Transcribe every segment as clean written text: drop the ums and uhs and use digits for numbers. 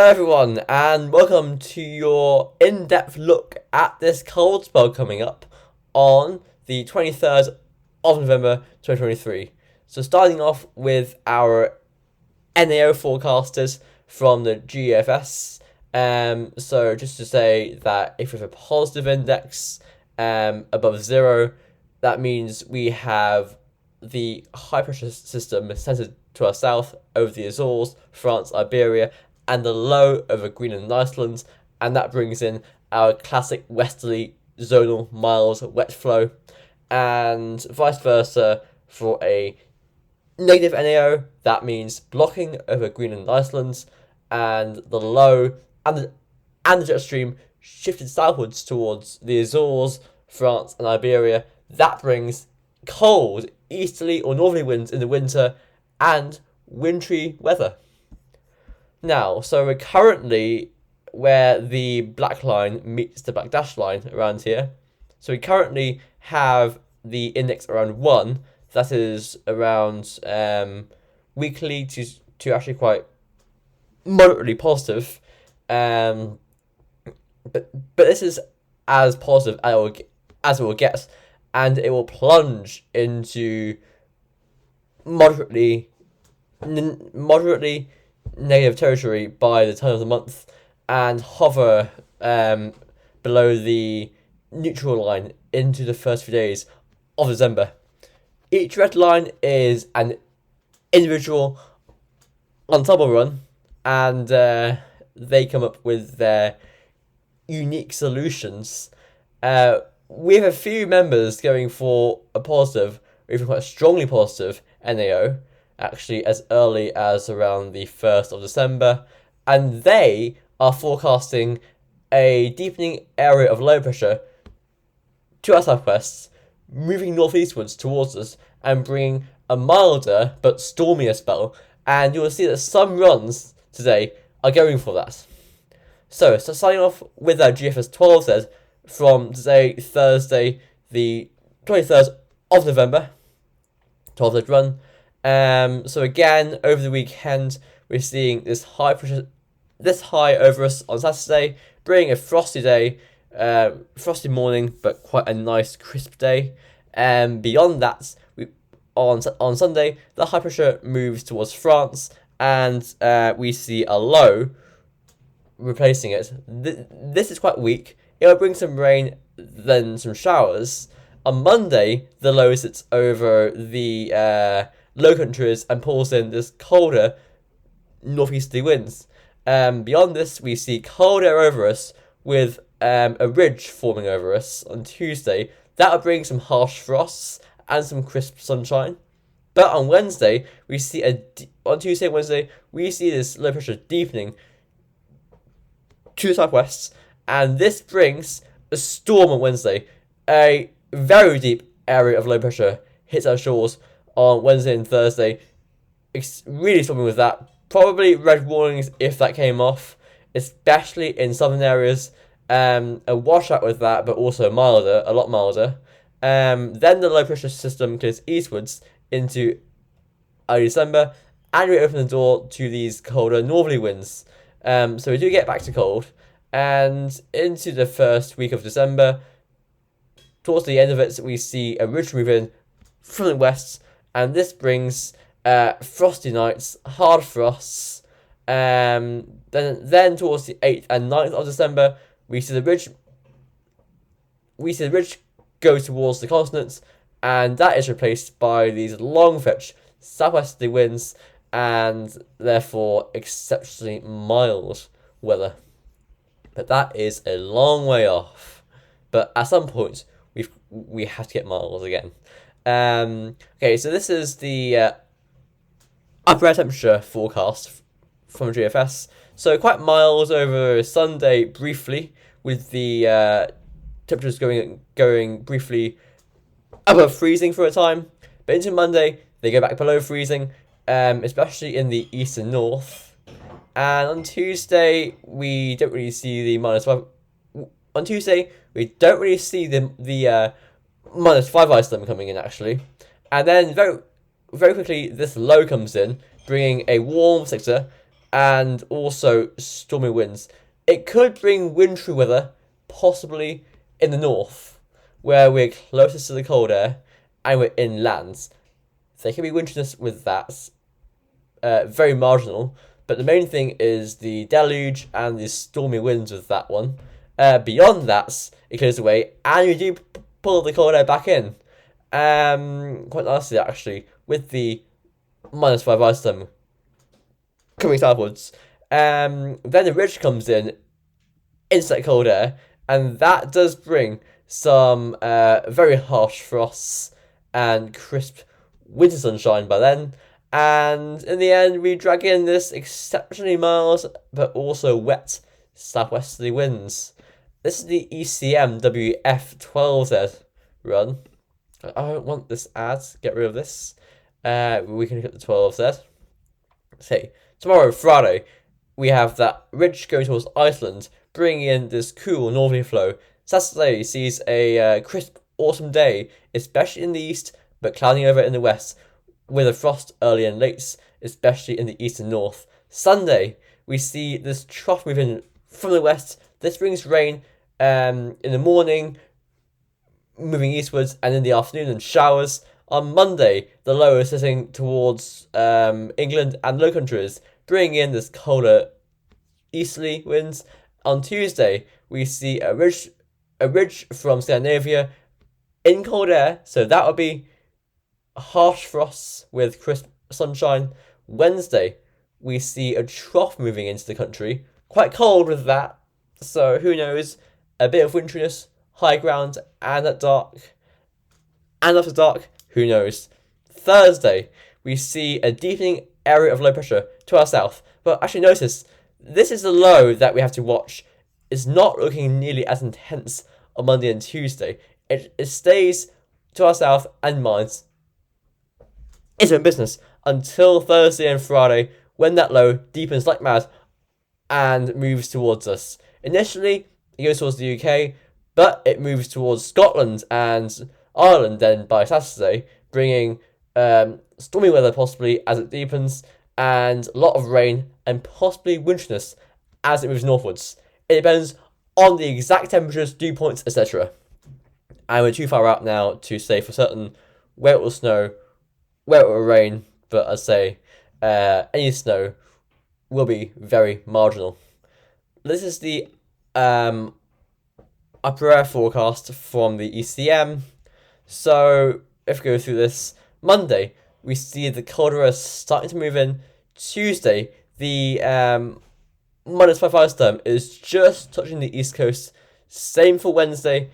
Hello everyone, and welcome to your in-depth look at this cold spell coming up on the 23rd of November 2023. So starting off with our NAO forecasters from the GFS. So just to say that if we have a positive index above 0, that means we have the high pressure system centered to our south over the Azores, France, Iberia, and the low over Greenland and Iceland, and that brings in our classic westerly zonal mild wet flow, and vice versa for a negative NAO. That means blocking over Greenland and Iceland, and the low and the jet stream shifted southwards towards the Azores, France, and Iberia. That brings cold easterly or northerly winds in the winter and wintry weather. Now, so we're currently where the black line meets the black dash line around here. So we currently have the index around 1. That is around weekly to actually quite moderately positive. But this is as positive as it will get, and it will plunge into moderately negative territory by the turn of the month and hover below the neutral line into the first few days of December. Each red line is an individual ensemble run, and they come up with their unique solutions. We have a few members going for a positive, or even quite strongly positive NAO, actually as early as around the 1st of December, and they are forecasting a deepening area of low pressure to our southwest, moving northeastwards towards us and bringing a milder but stormier spell, and you'll see that some runs today are going for that. So starting off with our GFS 12 says from today, Thursday, the 23rd of November, 12th run. So again, over the weekend, we're seeing this high over us on Saturday, bringing a frosty day, frosty morning, but quite a nice crisp day. Beyond that, on Sunday, the high pressure moves towards France, and we see a low replacing it. This is quite weak. It will bring some rain, then some showers. On Monday, the low sits over the Low Countries and pulls in this colder northeasterly winds. Beyond this, we see cold air over us with a ridge forming over us on Tuesday. That will bring some harsh frosts and some crisp sunshine. But on Wednesday, we see on Tuesday and Wednesday, we see this low pressure deepening to the southwest, and this brings a storm on Wednesday. A very deep area of low pressure hits our shores on Wednesday and Thursday. It's really something with that. Probably red warnings if that came off, especially in southern areas. A washout with that, but also milder, a lot milder. Then the low pressure system clears eastwards into early December, and we open the door to these colder northerly winds. So we do get back to cold, and into the first week of December. Towards the end of it, we see a ridge move in from the west, and this brings frosty nights, hard frosts. Then towards the 8th and 9th of December, we see the ridge go towards the continents, and that is replaced by these long fetch southwesterly winds, and therefore exceptionally mild weather. But that is a long way off. But at some point, we have to get mild again. Okay, so this is the upper air temperature forecast from GFS. So quite mild over Sunday briefly, with the temperatures going briefly above freezing for a time. But into Monday, they go back below freezing, especially in the east and north. And on Tuesday, we don't really see the -5. On Tuesday, we don't really see the -5 ice storm coming in, actually. And then very, very quickly, this low comes in, bringing a warm sector and also stormy winds. It could bring wintry weather, possibly in the north, where we're closest to the cold air and we're inland. There can be wintriness with that, very marginal, but the main thing is the deluge and the stormy winds with that one. Beyond that, it clears away, and you do pull the cold air back in. Quite nicely, actually, with the -5 ice storm coming southwards. Then the ridge comes in, into that cold air, and that does bring some very harsh frosts and crisp winter sunshine by then. And in the end, we drag in this exceptionally mild but also wet southwesterly winds. This is the ECM WF12Z run. I don't want this ad. Get rid of this. We can look at the 12Z. Say, tomorrow, Friday, we have that ridge going towards Iceland, bringing in this cool northerly flow. Saturday sees a crisp autumn day, especially in the east, but clouding over in the west, with a frost early and late, especially in the east and north. Sunday, we see this trough moving from the west. This brings rain in the morning, moving eastwards, and in the afternoon, and showers. On Monday, the low is sitting towards England and Low Countries, bringing in this colder easterly winds. On Tuesday, we see a ridge from Scandinavia in cold air, so that would be harsh frosts with crisp sunshine. Wednesday, we see a trough moving into the country, quite cold with that, so who knows, a bit of wintriness, high ground, and at dark, and after dark, who knows. Thursday, we see a deepening area of low pressure to our south, but actually notice, this is the low that we have to watch. It's not looking nearly as intense on Monday and Tuesday. It stays to our south and minds its own business until Thursday and Friday, when that low deepens like mad and moves towards us. Initially, it goes towards the UK, but it moves towards Scotland and Ireland then by Saturday, bringing stormy weather possibly as it deepens, and a lot of rain and possibly wintriness as it moves northwards. It depends on the exact temperatures, dew points, etc. And we're too far out now to say for certain where it will snow, where it will rain, but I'd say any snow will be very marginal. This is the upper air forecast from the ECM. So if we go through this, Monday, we see the colder air starting to move in. Tuesday, the -5 ice storm is just touching the east coast. Same for Wednesday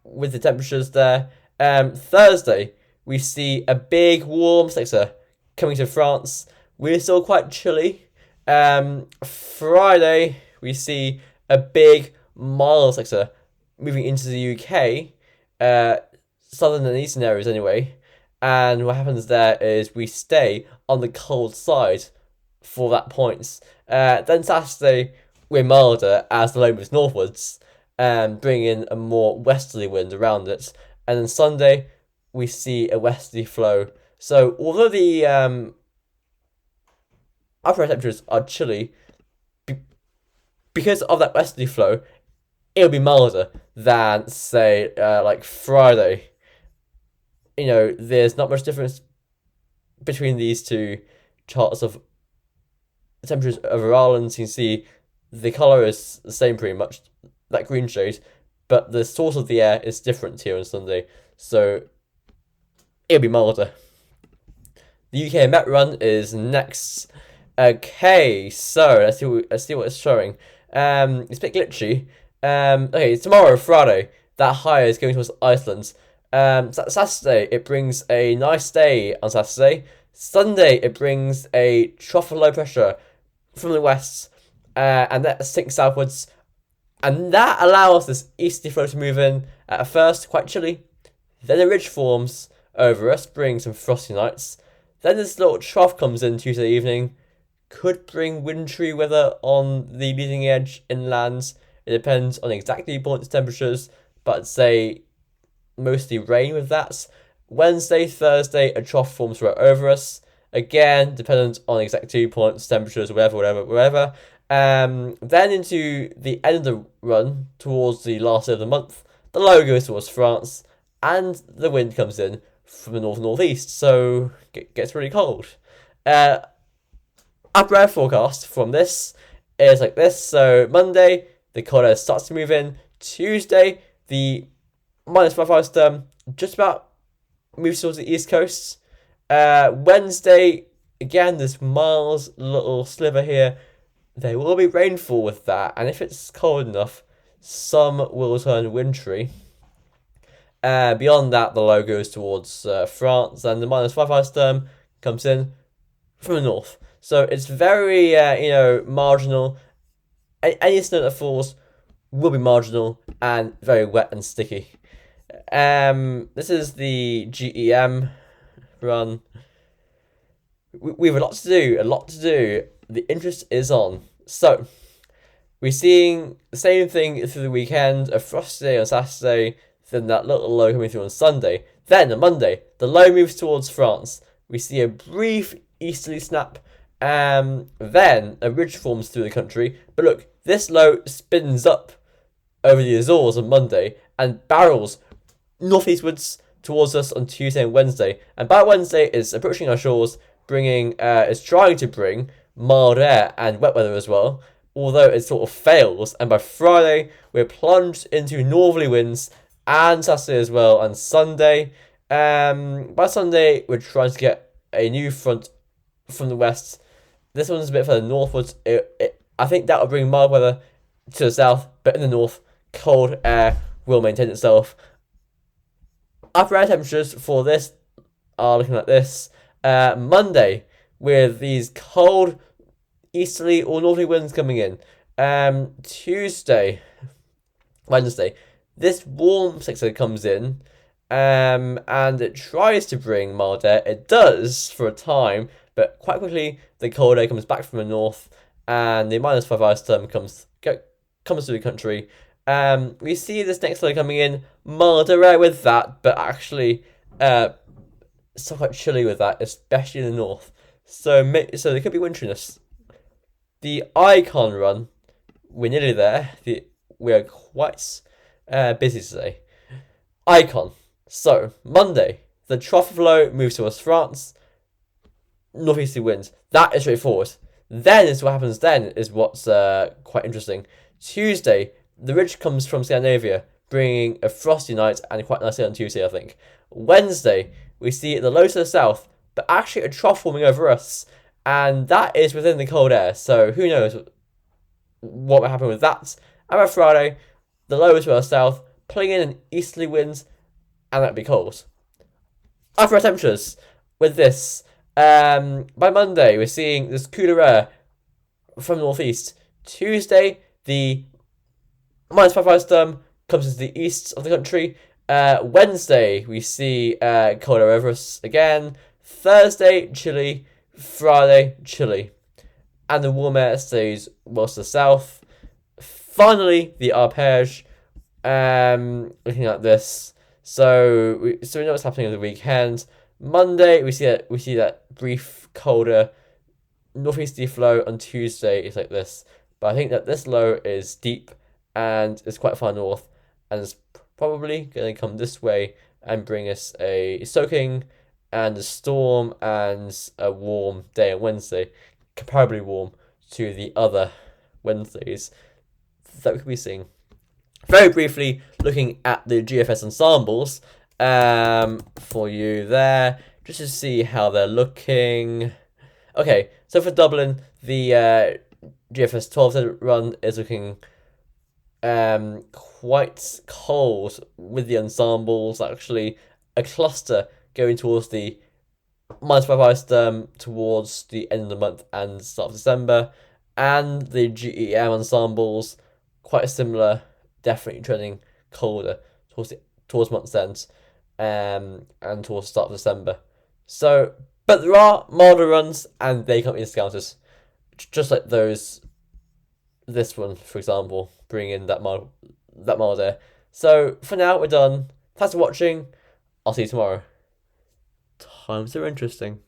with the temperatures there. Thursday, we see a big warm sector coming to France. We're still quite chilly. Friday, we see a big mild sector moving into the UK, southern and eastern areas anyway. And what happens there is we stay on the cold side for that point. Then Saturday, we're milder as the low moves northwards, bringing in a more westerly wind around it. And then Sunday, we see a westerly flow. So although the upper air temperatures are chilly, because of that westerly flow, it'll be milder than, say, like Friday. You know, there's not much difference between these two charts of temperatures over Ireland. You can see the colour is the same pretty much, that green shade, but the source of the air is different here on Sunday, so it'll be milder. The UK Met run is next. Okay, so let's see what it's showing. It's a bit glitchy. Okay, tomorrow, Friday, that high is going towards Iceland. Saturday, it brings a nice day on Saturday. Sunday, it brings a trough of low pressure from the west, and that sinks southwards. And that allows this easterly flow to move in at first, quite chilly. Then a ridge forms over us, bringing some frosty nights. Then this little trough comes in Tuesday evening. Could bring wintry weather on the leading edge inland. It depends on exactly points temperatures, but I'd say mostly rain with that. Wednesday, Thursday, a trough forms right over us. again, dependent on exact dew points, temperatures, whatever. Then into the end of the run, towards the last day of the month, the low goes towards France, and the wind comes in from the north-northeast, so it gets really cold. Upper air forecast from this is like this. So Monday, the cold air starts to move in. Tuesday, the -5 storm just about moves towards the east coast. Wednesday, again, this mild little sliver here. There will be rainfall with that, and if it's cold enough, some will turn wintry. Beyond that, the low goes towards France, and the -5 storm comes in from the north. So it's very, marginal. Any snow that falls will be marginal and very wet and sticky. This is the GEM run. We have a lot to do. The interest is on. So, we're seeing the same thing through the weekend, a frosty day on Saturday, then that little low coming through on Sunday. Then, on Monday, the low moves towards France. We see a brief easterly snap, then a ridge forms through the country. But look, this low spins up over the Azores on Monday and barrels northeastwards towards us on Tuesday and Wednesday. And by Wednesday, it's approaching our shores, is trying to bring mild air and wet weather as well, although it sort of fails. And by Friday, we're plunged into northerly winds, and Saturday as well, and Sunday. By Sunday, we're trying to get a new front from the west. This one's a bit further northwards. I think that will bring mild weather to the south, but in the north, cold air will maintain itself. Upper air temperatures for this are looking like this. Monday, with these cold easterly or northerly winds coming in. Tuesday, Wednesday, this warm sector comes in, and it tries to bring mild air. It does for a time, but quite quickly the cold air comes back from the north, and the -5 ice storm comes through the country. We see this next low coming in, milder air with that, but actually still quite chilly with that, especially in the north. So there could be winteriness. The Icon run, we're nearly there. We're quite busy today. Icon. So, Monday, the trough of low moves towards France, northeasterly winds. That is straightforward. Then what happens then is what's quite interesting. Tuesday, the ridge comes from Scandinavia, bringing a frosty night and quite nicely on Tuesday, I think. Wednesday, we see the low to the south, but actually a trough forming over us, and that is within the cold air, so who knows what will happen with that. And by Friday, the low is to our south, pulling in an easterly winds, and that'd be cold. Upper air temperatures with this. By Monday, we're seeing this cooler air from the northeast. Tuesday, the -5 ice storm comes into the east of the country. Wednesday, we see cold air over us again. Thursday, chilly. Friday, chilly. And the warm air stays most to the south. Finally, the arpege. Looking at this. So we know what's happening on the weekend. Monday, we see that brief colder northeasterly flow. On Tuesday, it's like this. But I think that this low is deep and it's quite far north, and it's probably going to come this way and bring us a soaking and a storm and a warm day on Wednesday, comparably warm to the other Wednesdays that we could be seeing. Very briefly, looking at the GFS ensembles for you there, just to see how they're looking. Okay, so for Dublin, the GFS 12 run is looking quite cold with the ensembles. Actually, a cluster going towards the -5 ice storm towards the end of the month and start of December, and the GEM ensembles quite similar, definitely trending colder towards month's end, and towards the start of December. So, but there are milder runs, and they can't be discounted, just like those. This one, for example, bring in that mild air. So for now, we're done. Thanks for watching. I'll see you tomorrow. Times are interesting.